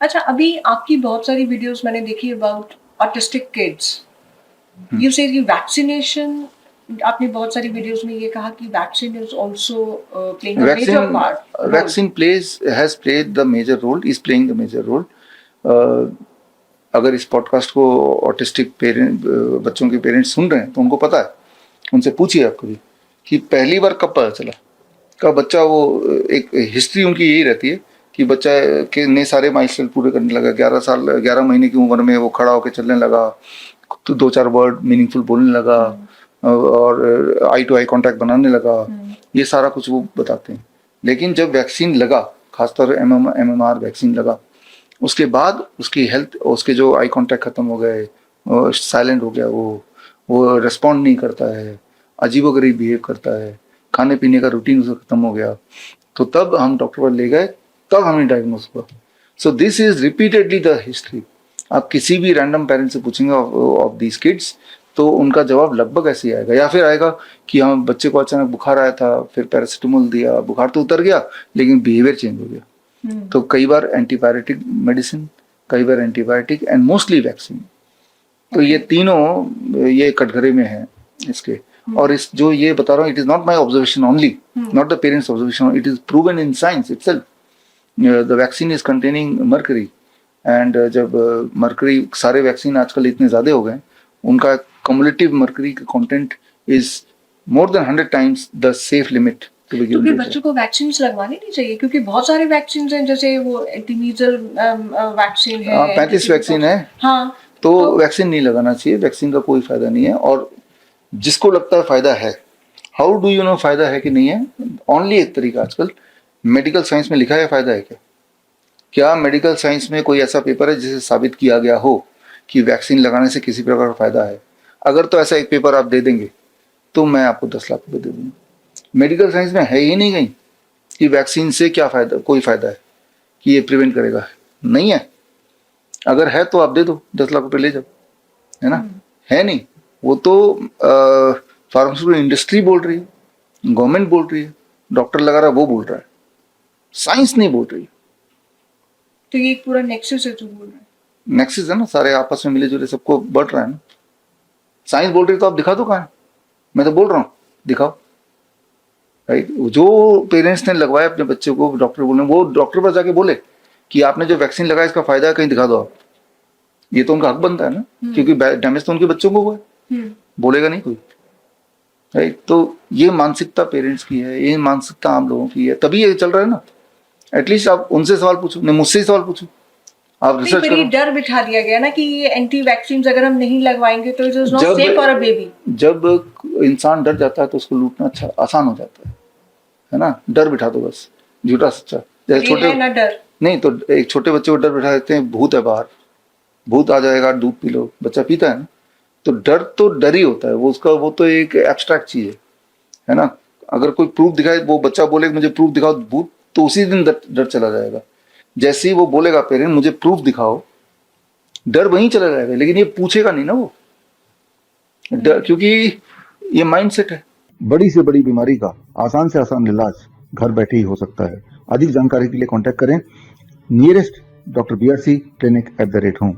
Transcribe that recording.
अच्छा, अभी आपकी बहुत सारी वीडियोस मैंने देखी about autistic kids. You say vaccination, आपने बहुत सारी वीडियोस में ये कहा कि vaccine is also playing a major Vaccine, part role. vaccine has played the major role, is playing the major role. अगर इस पॉडकास्ट को ऑटिस्टिक पेरेंट बच्चों के पेरेंट्स सुन रहे हैं तो उनको पता है, उनसे पूछिए आप कभी कि पहली बार कब पता चला, कब बच्चा वो एक हिस्ट्री उनकी यही रहती है कि बच्चा के ने सारे माइलस्टोन पूरे करने लगा, 11 महीने की उम्र में वो खड़ा होकर चलने लगा, तो 2-4 वर्ड मीनिंगफुल बोलने लगा, और आई टू आई कांटेक्ट बनाने लगा, ये सारा कुछ वो बताते हैं। लेकिन जब वैक्सीन लगा, खासतौर MMR वैक्सीन लगा, उसके बाद उसकी हेल्थ, उसके जो आई कांटेक्ट खत्म हो गए, साइलेंट हो गया, वो रिस्पॉन्ड नहीं करता है, अजीबोगरीब बिहेव करता है, खाने पीने का रूटीन उसका खत्म हो गया, तो तब हम डॉक्टर पर ले गए, तब हमें डायग्नोस हुआ। So this is repeatedly the history. आप किसी भी रैंडम पेरेंट्स से पूछेंगे ऑफ दीज किड्स तो उनका जवाब लगभग ऐसे ही आएगा, या फिर आएगा कि हाँ बच्चे को अचानक बुखार आया था, फिर पैरासिटामोल दिया, बुखार तो उतर गया लेकिन बिहेवियर चेंज हो गया। तो कई बार एंटीबायोटिक मेडिसिन, कई बार एंटीबायोटिक एंड मोस्टली वैक्सीन। तो ये तीनों ये कटघरे में है इसके। और इस जो ये बता रहा हूँ, it is not my observation only, not the parents observation, it is proven in science itself. The vaccine is containing mercury, and जब मर्करी, सारे वैक्सीन आजकल इतने ज्यादा हो गए, उनका cumulative mercury content is more than 100 times the safe limit to be given. तो फिर बच्चों को वैक्सीन लगवाने नहीं चाहिए, क्योंकि बहुत सारे वैक्सीन हैं, जैसे वो एंटीमीजल वैक्सीन है, 35 वैक्सीन है। हाँ, तो वैक्सीन नहीं लगाना चाहिए, वैक्सीन का कोई फायदा नहीं है। और जिसको लगता है फायदा है, हाउ डू यू नो फायदा है कि नहीं है? ओनली एक तरीका, आजकल मेडिकल साइंस में लिखा है फायदा है क्या? क्या मेडिकल साइंस में कोई ऐसा पेपर है जिसे साबित किया गया हो कि वैक्सीन लगाने से किसी प्रकार का फायदा है? अगर तो ऐसा एक पेपर आप दे देंगे तो मैं आपको 10 लाख रुपए दे दूंगा। मेडिकल साइंस में है ही नहीं कहीं कि वैक्सीन से क्या फायदा, कोई फायदा है कि ये प्रिवेंट करेगा, नहीं है। अगर है तो आप दे दो, 10 लाख रुपए ले जाओ, है ना? है नहीं, वो तो फार्मास्यूटिकल इंडस्ट्री बोल रही है, गवर्नमेंट बोल रही है, डॉक्टर लगा रहा है वो बोल रहा है, साइंस नहीं बोल रही। तो ये पूरा नेक्सस है जो बोल रहा है, नेक्सस है ना, सारे आपस में मिले जुले सबको बढ़ रहा है ना। साइंस बोल रही तो आप दिखा दो, कहाँ है? मैं तो बोल रहा हूँ दिखाओ, राइट? जो पेरेंट्स ने लगवाया अपने बच्चे को, डॉक्टर बोले, वो डॉक्टर पर जाके बोले कि आपने जो वैक्सीन लगाया इसका फायदा है, कहीं दिखा दो आप। ये तो उनका हक बनता है ना, क्योंकि डैमेज तो उनके बच्चों को हुआ है, बोलेगा नहीं कोई, राइट? तो ये मानसिकता पेरेंट्स की है, ये मानसिकता आम लोगों की है, तभी ये चल रहा है ना। एटलीस्ट आप उनसे सवाल पूछो, नहीं मुझसे ही सवाल पूछो, आप रिसर्च करो। डर बिठा दिया गया ना कि ये एंटी वैक्सीन अगर हम नहीं लगवाएंगे तो it is not safe for a baby. जब इंसान डर जाता है तो उसको लूटना अच्छा आसान हो जाता है ना? डर बिठा दो बस, झूठा सच्चा। जैसे छोटे ना डर नहीं, तो एक छोटे बच्चे को डर बिठा देते हैं, भूत है बाहर, भूत आ जाएगा, दूध पी लो, बच्चा पीता है ना। तो डर ही होता है वो, उसका वो तो एक एब्स्ट्रैक्ट चीज है ना। अगर कोई प्रूफ दिखाए, वो बच्चा बोले मुझे प्रूफ दिखाओ भूत, तो उसी दिन डर चला जाएगा। जैसे ही वो बोलेगा पेरेंट मुझे प्रूफ दिखाओ, डर वहीं चला जाएगा, लेकिन ये पूछेगा नहीं ना वो डर, क्योंकि ये माइंडसेट है। बड़ी से बड़ी बीमारी का आसान से आसान इलाज घर बैठे ही हो सकता है। अधिक जानकारी के लिए कांटेक्ट करें nearest doctor BRC clinic @home।